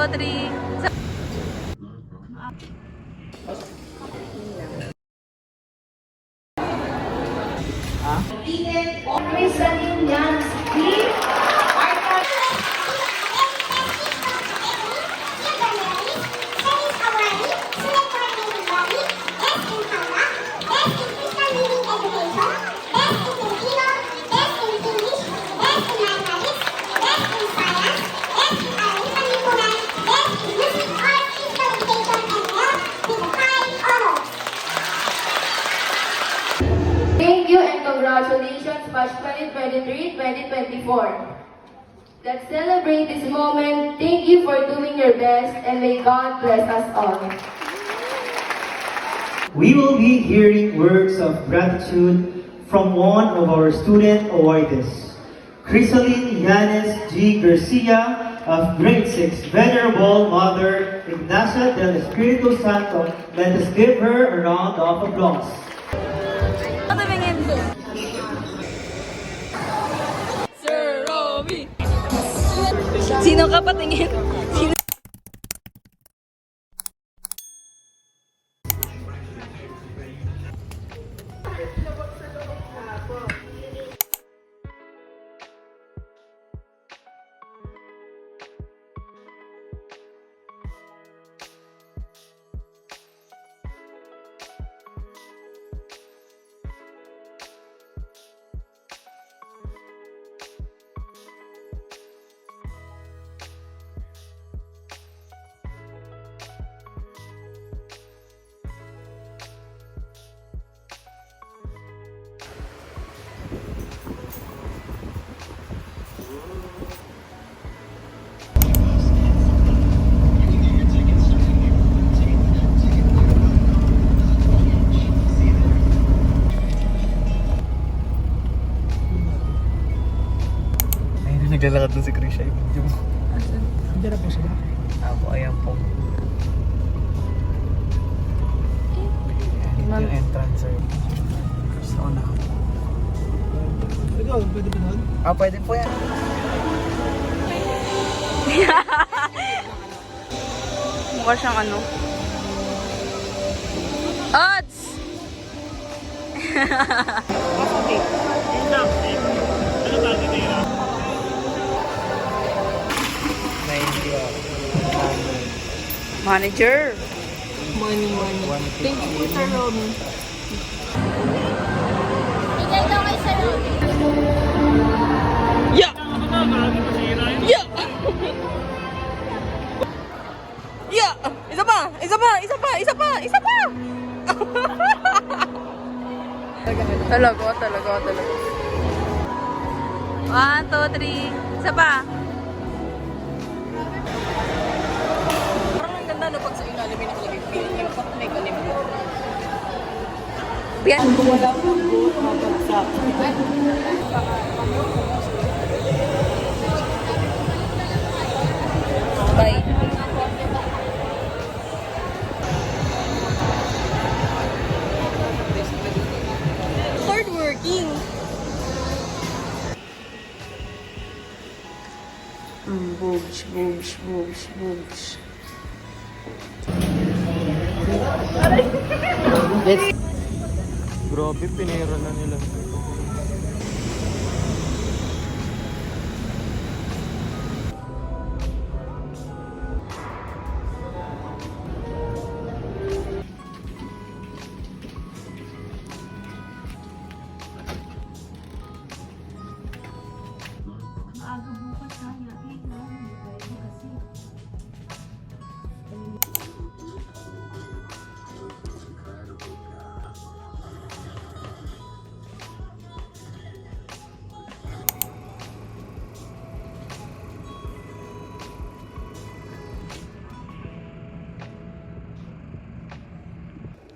two, three. Thank you and congratulations, Batch 2023-2024. Let's celebrate this moment. Thank you for doing your best and may God bless us all. We will be hearing words of gratitude from one of our student awardees, Crisaline Yanes G. Garcia of Grade 6, Venerable Mother Ignacia del Espiritu Santo. Let us give her a round of applause. Sir Robbie! Sino ka patingin? Sino? Naglalakad doon si Krisha. Nandiyan na po sila. Ako, ayan po. Yung entrance, sir. Sa una. Ikaw, pwede ba doon? Pwede po yan. Mukha siyang ano. Odds! Manager. Money. Thank you po, Sir Romy. Bigay daw kay Sir Romy. Yeah! Yeah! Yeah! Isa pa! Talaga. 1, 2, 3. Isa pa. Parang ang ganda no pag sa ilalim may nakalagay feeling yung may kalim mo. Yan. Kung wala po po, mabagsak. Bye. Start working. Boobs. Grabe, pinera na nila.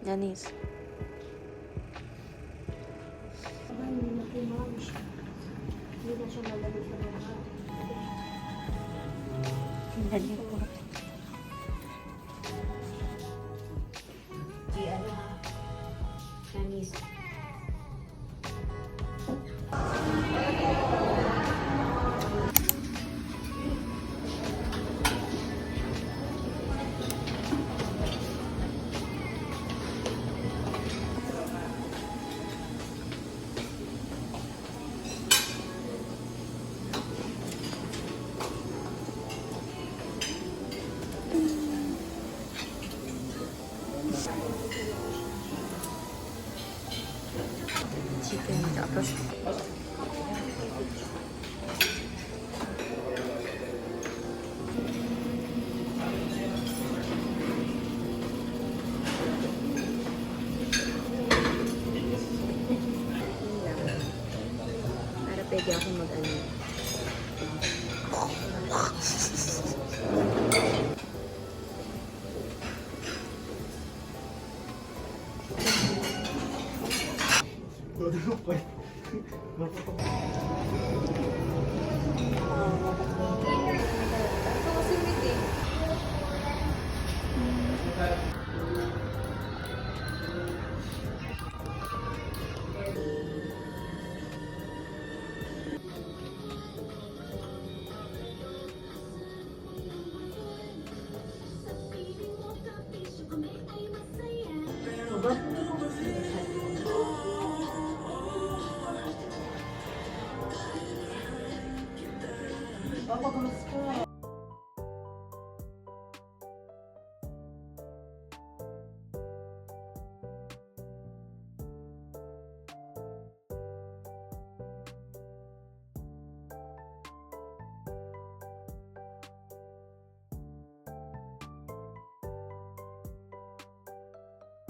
Yanis. Dali po. pwede ako mag-ano.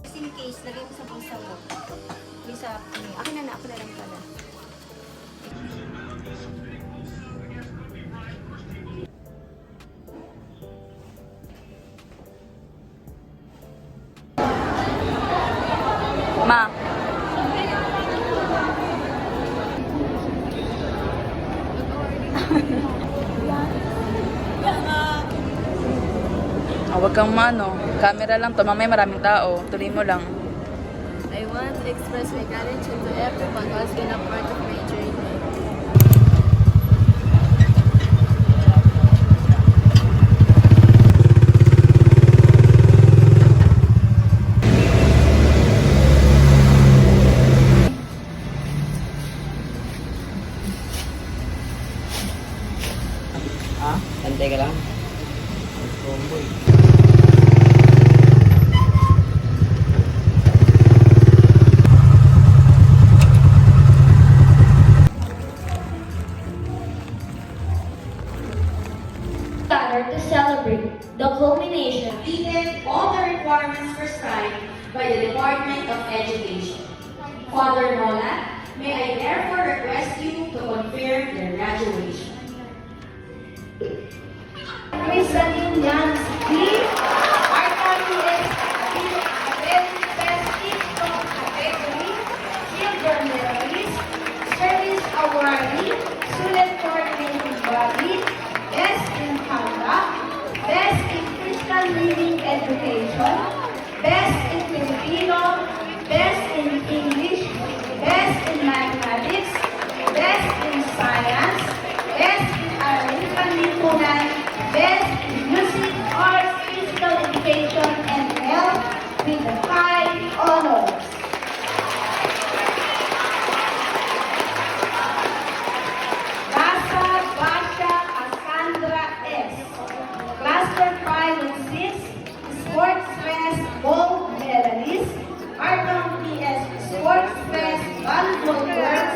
Just in case, lagay mo sa bulsa mo. Yung sa, akin na ako na lang pala. Ma. Huwag kang mano. Camera lang to. Mamaya maraming tao. Tuloy mo lang. I want to express my gratitude to everyone who has been a part of my journey. Antay ka lang. Honor to celebrate the culmination completed all the requirements prescribed by the Department of Education. Father Nolan, may I therefore request you to confirm your graduation. Crisaline Yansky, RWS Academic from Category, Silver Medalist, Service Awardee, Student Coordinating Body, Best in Conduct, Best in Christian Living Education, Best in Filipino, Best in English, Best in Mathematics, Best in Science, Best in Arabic Lipunan, Best in Music, Arts, Physical Education, and Health with the 5 honors. Basa Basha Cassandra S. Cluster 5 and 6, Sports Fest Gold Medalist, Arkham PS Sports Fest Volleyball Girls.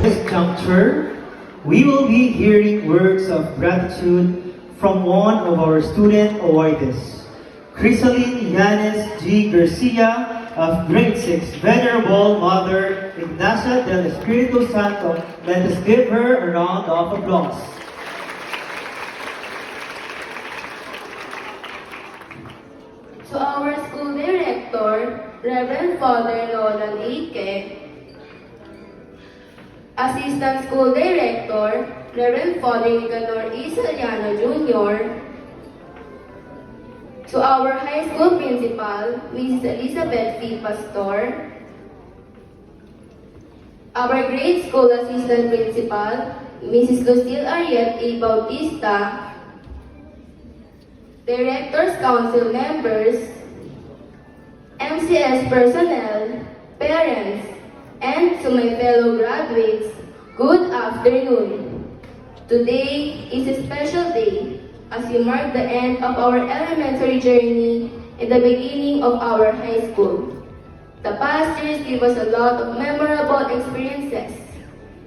This juncture, we will be hearing words of gratitude from one of our student awardees, Crisaline Yanes G. Garcia of Grade 6, Venerable Mother Ignacia del Espiritu Santo. Let us give her a round of applause. To our school director, Reverend Father Nolan Ike, Assistant School Director, Reverend Father Nicanor E. Saliano Jr., to our high school principal, Mrs. Elizabeth V. Pastor, our grade school assistant principal, Mrs. Lucille Ariet A. Bautista, Directors Council members, MCS personnel, parents, and to my fellow graduates, good afternoon. Today is a special day as we mark the end of our elementary journey and the beginning of our high school. The past years give us a lot of memorable experiences,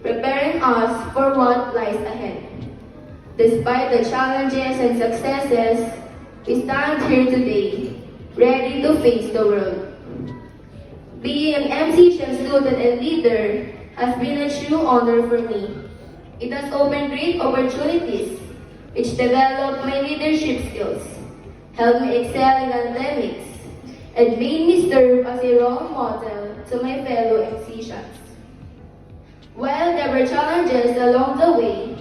preparing us for what lies ahead. Despite the challenges and successes, we stand here today, ready to face the world. Being an MCSIM student and leader has been a true honor for me. It has opened great opportunities, which developed my leadership skills, helped me excel in academics, and made me serve as a role model to my fellow MCSIMs. While there were challenges along the way,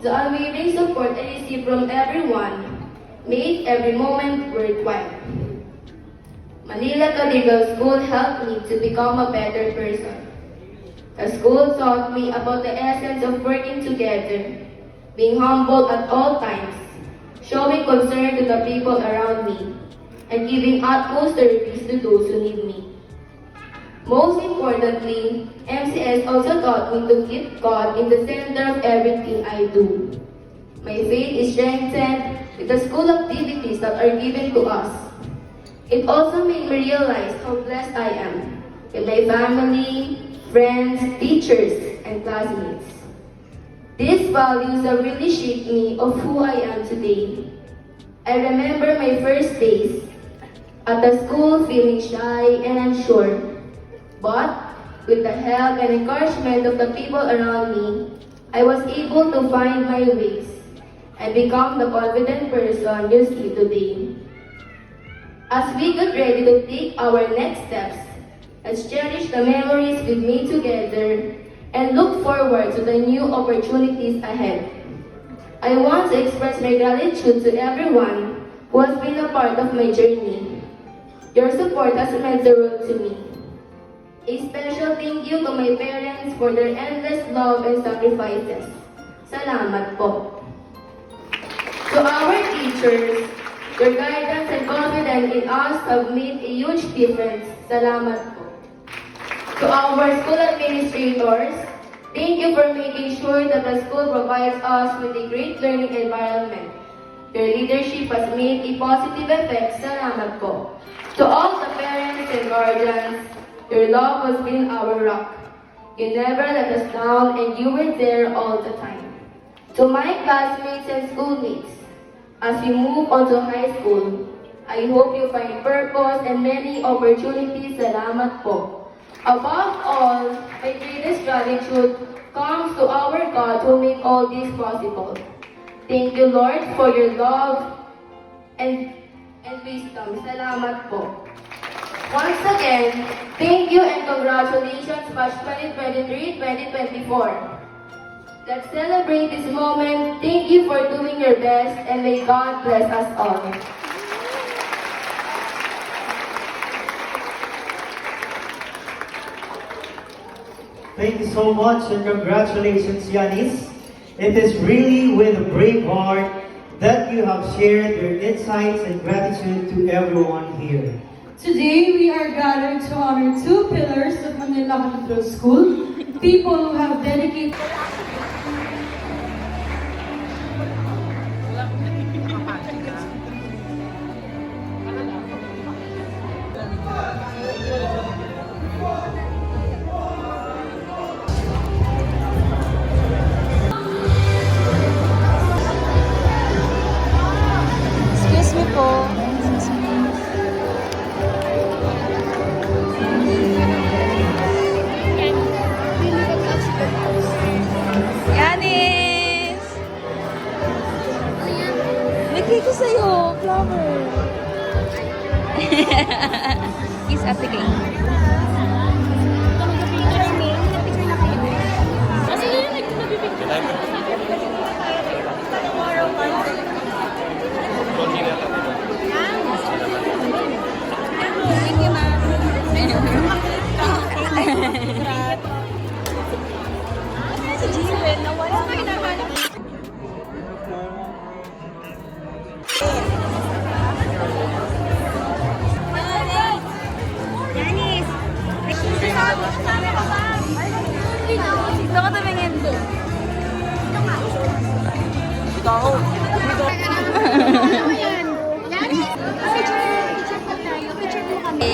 the unwavering support I received from everyone made every moment worthwhile. Manila Cathedral School helped me to become a better person. The school taught me about the essence of working together, being humble at all times, showing concern to the people around me, and giving utmost service to those who need me. Most importantly, MCS also taught me to keep God in the center of everything I do. My faith is strengthened with the school activities that are given to us. It also made me realize how blessed I am with my family, friends, teachers, and classmates. These values have really shaped me of who I am today. I remember my first days at the school feeling shy and unsure, but with the help and encouragement of the people around me, I was able to find my ways and become the confident person you see today. As we get ready to take our next steps, let's cherish the memories we've made together and look forward to the new opportunities ahead. I want to express my gratitude to everyone who has been a part of my journey. Your support has meant the world to me. A special thank you to my parents for their endless love and sacrifices. Salamat po. To our teachers, your guidance and confidence in us have made a huge difference. Salamat po. To our school administrators, thank you for making sure that the school provides us with a great learning environment. Your leadership has made a positive effect. Salamat po. To all the parents and guardians, your love has been our rock. You never let us down and you were there all the time. To my classmates and schoolmates, as we move on to high school, I hope you find purpose and many opportunities. Salamat po. Above all, my greatest gratitude comes to our God who made all this possible. Thank you, Lord, for your love and wisdom. Salamat po. Once again, thank you and congratulations, Batch 2023-2024. Let's celebrate this moment. Thank you for doing your best and may God bless us all. Thank you so much and congratulations, Yanis. It is really with a brave heart that you have shared your insights and gratitude to everyone here. Today, we are gathered to honor two pillars of Manila Cathedral School, people who have dedicated Kiss Ate Kay. Thank you, ma'am. Si Jiren, nawala ka hinahanap. Yanis! Dito ka tumingin. Dito nga. Dito ako. Dito. Yanis! Picture po tayo. Picture po kami.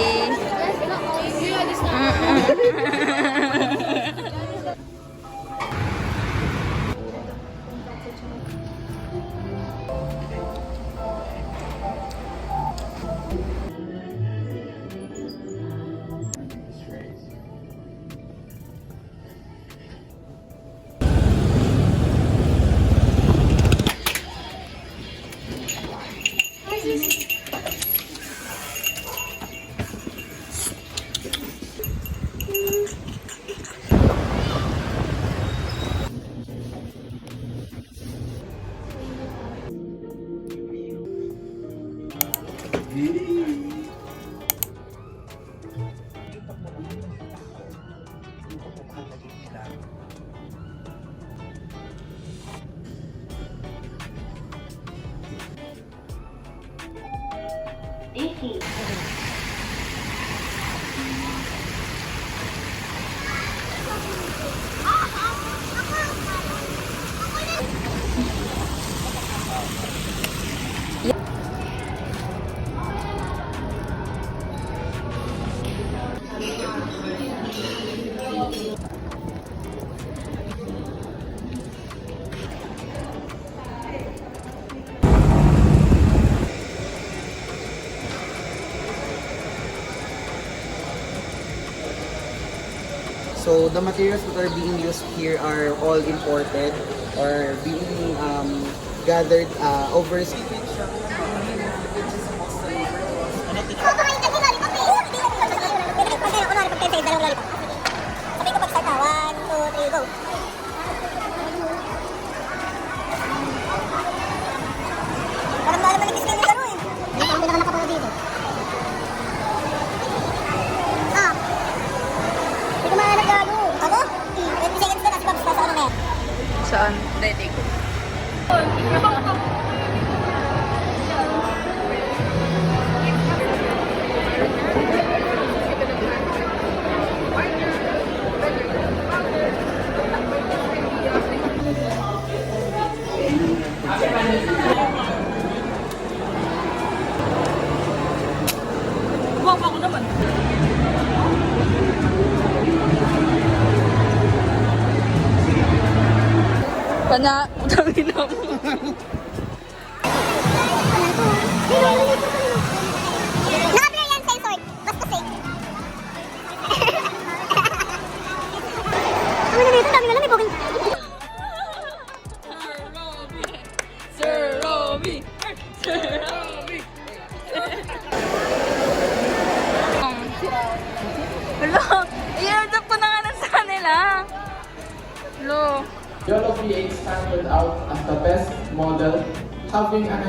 So the materials that are being used here are all imported or being gathered overseas. Saan? Ready ko. Kumawa ko naman. Pana, utangin na mo. Nakabila yan censored. Basta fake. Ano na dito? Dami na lang may booking. Sir Romy! Sir Romy! Hello, i-adopt ko na nga na sa kanila. Hello. Yellow PH standard out as the best model, having an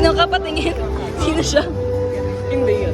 Sino ka patingin? Sino siya? Hindi